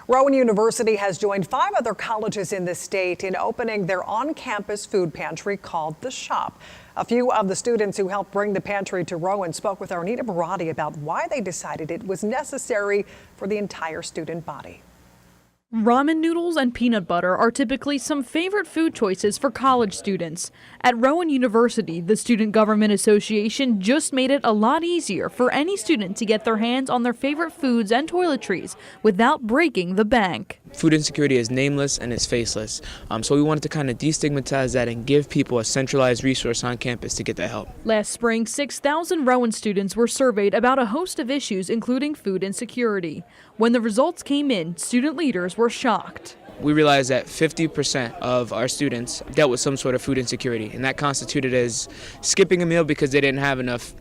Rowan University has joined 5 other colleges in the state in opening their on-campus food pantry called The Shop. A few of the students who helped bring the pantry to Rowan spoke with Arnita Barati about why they decided it was necessary for the entire student body. Ramen noodles and peanut butter are typically some favorite food choices for college students. At Rowan University, the Student Government Association just made it a lot easier for any student to get their hands on their favorite foods and toiletries without breaking the bank. Food insecurity is nameless and it's faceless, so we wanted to kind of destigmatize that and give people a centralized resource on campus to get that help. Last spring, 6,000 Rowan students were surveyed about a host of issues, including food insecurity. When the results came in, student leaders were shocked. We realized that 50% of our students dealt with some sort of food insecurity, and that constituted as skipping a meal because they didn't have enough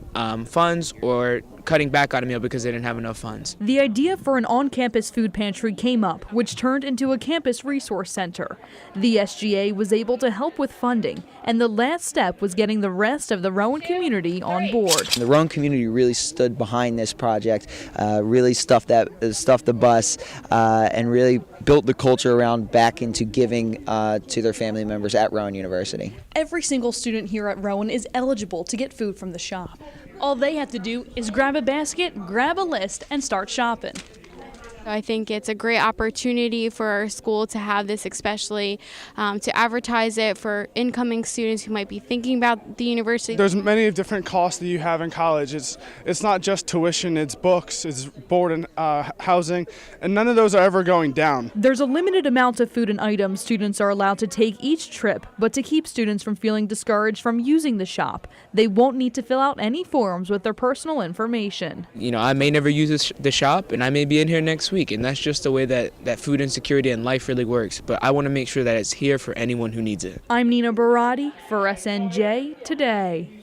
funds or cutting back on a meal because they didn't have enough funds. The idea for an on-campus food pantry came up, which turned into a campus resource center. The SGA was able to help with funding, and the last step was getting the rest of the Rowan community on board. The Rowan community really stood behind this project, really stuffed the bus, and really built the culture around back into giving to their family members at Rowan University. Every single student here at Rowan is eligible to get food from the shop. All they have to do is grab a basket, grab a list, and start shopping. I think it's a great opportunity for our school to have this, especially to advertise it for incoming students who might be thinking about the university. There's many different costs that you have in college. It's not just tuition, it's books, it's board and housing, and none of those are ever going down. There's a limited amount of food and items students are allowed to take each trip, but to keep students from feeling discouraged from using the shop, they won't need to fill out any forms with their personal information. You know, I may never use the shop, and I may be in here next week, and that's just the way that food insecurity and life really works. But I want to make sure that it's here for anyone who needs it. I'm Nina Barati for SNJ Today.